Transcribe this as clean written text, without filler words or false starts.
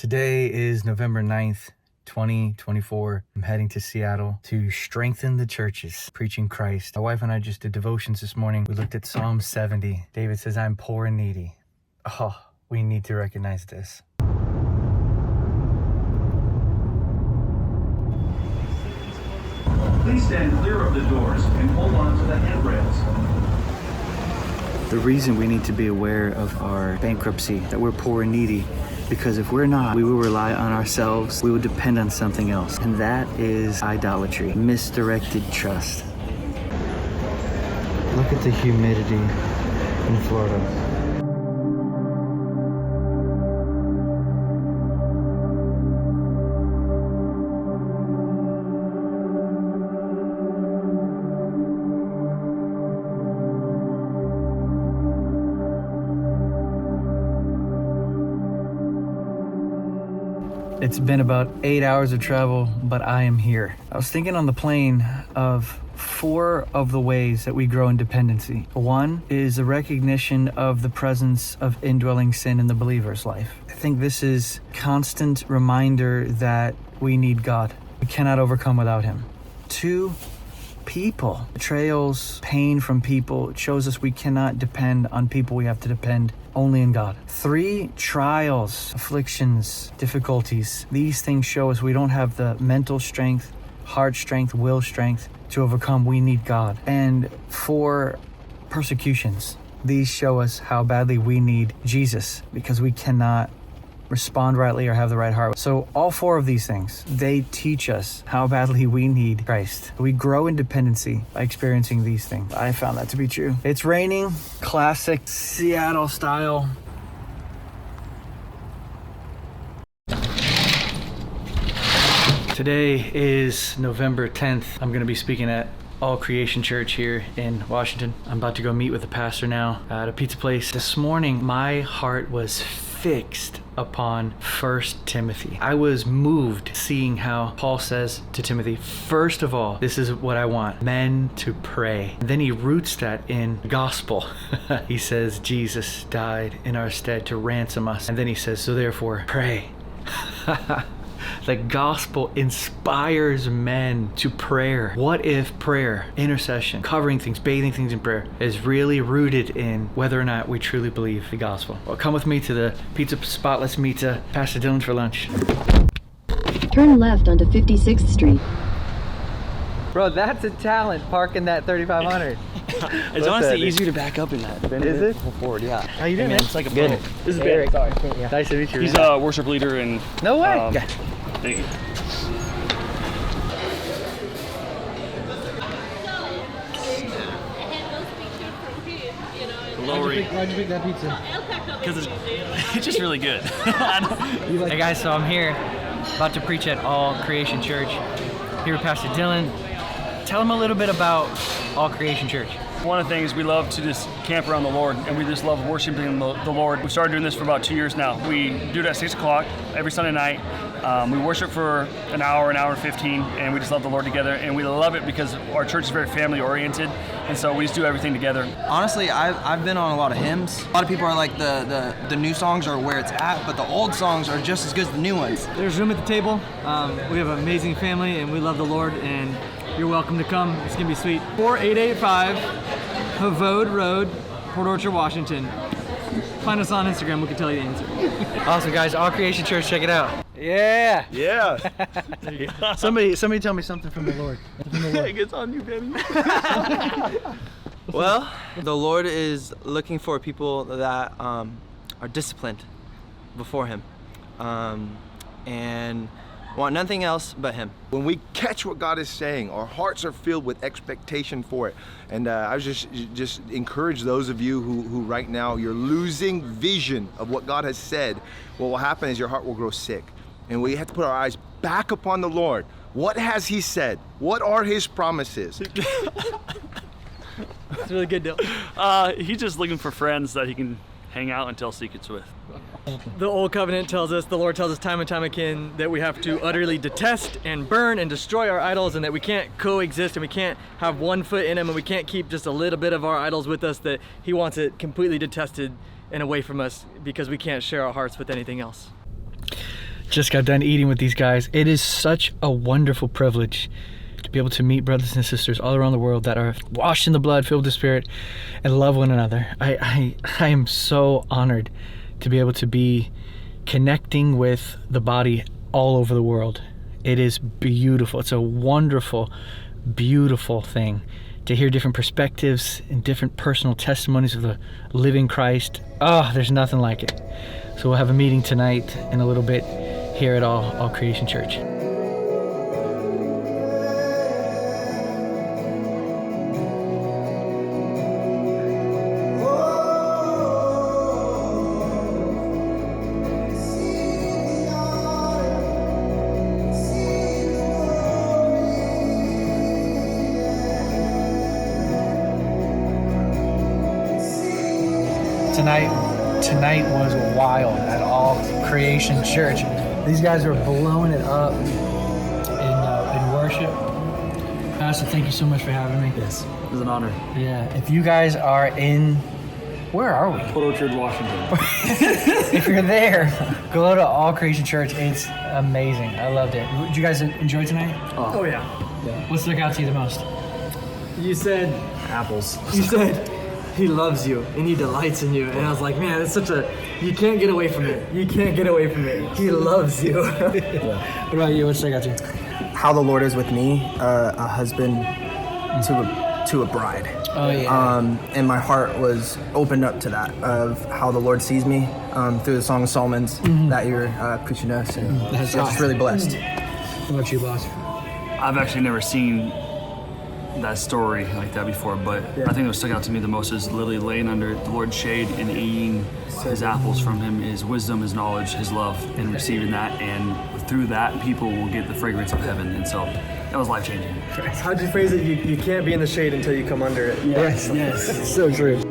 Today is November 9th, 2024. I'm heading to Seattle to strengthen the churches, preaching Christ. My wife and I just did devotions this morning. We looked at Psalm 70. David says, I'm poor and needy. Oh, we need to recognize this. Please stand clear of the doors and hold on to the handrails. The reason we need to be aware of our bankruptcy, that we're poor and needy, because if we're not, we will rely on ourselves. We will depend on something else. And that is idolatry, misdirected trust. Look at the humidity in Florida. It's been about 8 hours of travel, but I am here. I was thinking on the plane of 4 of the ways that we grow in dependency. One is the recognition of the presence of indwelling sin in the believer's life. I think this is constant reminder that we need God. We cannot overcome without Him. 2, people. Betrayals, pain from people shows us we cannot depend on people. We have to depend only in God. 3, trials, afflictions, difficulties. These things show us we don't have the mental strength, heart strength, will strength to overcome. We need God. And 4, persecutions. These show us how badly we need Jesus because we cannot respond rightly or have the right heart. So all 4 of these things, they teach us how badly we need Christ. We grow in dependency by experiencing these things. I found that to be true. It's raining, classic Seattle style. Today is November 10th. I'm going to be speaking at All Creation Church here in Washington. I'm about to go meet with the pastor now at a pizza place. This morning, my heart was fixed upon 1 Timothy. I was moved seeing how Paul says to Timothy, first of all, this is what I want, men to pray. And then he roots that in the gospel. He says, Jesus died in our stead to ransom us. And then he says, so therefore, pray. The gospel inspires men to prayer. What if prayer, intercession, covering things, bathing things in prayer is really rooted in whether or not we truly believe the gospel? Well, come with me to the pizza spot. Let's meet Pastor Dylan for lunch. Turn left onto 56th Street. Bro, that's a talent, parking that 3500. It's honestly easier to back up in that. Is it? Forward, yeah. How you doing, man? It's like a Good. boat. This is Ben. Sorry. Yeah. Nice to meet you. He's a worship leader and... No way. Thank you. Why'd you pick that pizza? Because it's just really good. Hey guys, so I'm here, about to preach at All Creation Church. Here with Pastor Dylan. Tell him a little bit about All Creation Church. One of the things we love to just camp around the Lord, and we just love worshiping the Lord. We started doing this for about 2 years now. We do it at 6 o'clock every Sunday night. We worship for an hour and 15, and we just love the Lord together. And we love it because our church is very family oriented, and so we just do everything together. Honestly, I've been on a lot of hymns. A lot of people are like the new songs are where it's at, but the old songs are just as good as the new ones. There's room at the table. We have an amazing family, and we love the Lord, and you're welcome to come. It's gonna be sweet. 4885 Havode Road, Port Orchard, Washington. Find us on Instagram, we can tell you the answer. Awesome, guys. All Creation Church, check it out. Yeah. Yeah. Somebody tell me something from the Lord. It gets on you, Benny. Well, the Lord is looking for people that are disciplined before Him and want nothing else but Him. When we catch what God is saying, our hearts are filled with expectation for it. And I was just encourage those of you who right now you're losing vision of what God has said. What will happen is your heart will grow sick. And we have to put our eyes back upon the Lord. What has He said? What are His promises? It's really good, Dill. He's just looking for friends that he can hang out and tell secrets with. The Old Covenant tells us, the Lord tells us time and time again that we have to utterly detest and burn and destroy our idols, and that we can't coexist and we can't have one foot in Him, and we can't keep just a little bit of our idols with us, that He wants it completely detested and away from us because we can't share our hearts with anything else. just got done eating with these guys. It is such a wonderful privilege to be able to meet brothers and sisters all around the world that are washed in the blood, filled with the Spirit, and love one another. I am so honored to be able to be connecting with the body all over the world. It is beautiful. It's a wonderful, beautiful thing to hear different perspectives and different personal testimonies of the living Christ. Oh, there's nothing like it. So we'll have a meeting tonight in a little bit here at All Creation Church. Tonight was wild at All Creation Church. These guys are blowing it up in worship. Pastor, thank you so much for having me. Yes, it was an honor. Yeah, if you guys are in, where are we? Port Orchard, Washington. If you're there, go to All Creation Church. It's amazing. I loved it. Did you guys enjoy tonight? Oh yeah. What stuck out to you the most? You said Apples. You said he loves you and he delights in you, and I was like, man, it's such a, you can't get away from it. You can't get away from it. He loves you. What about you? What stuck out to you? How the Lord is with me, a husband to a bride. Oh yeah. And my heart was opened up to that, of how the Lord sees me through the Song of Solomon's that you're preaching us, and That's I'm just really blessed. What about you, boss? I've actually never seen that story like that before, but I think what stuck out to me the most is literally laying under the Lord's shade and eating his apples from him, his wisdom, his knowledge, his love, and receiving that, and through that people will get the fragrance of heaven. And so that was life-changing. How'd you phrase it? You can't be in the shade until you come under it. Yes, so true.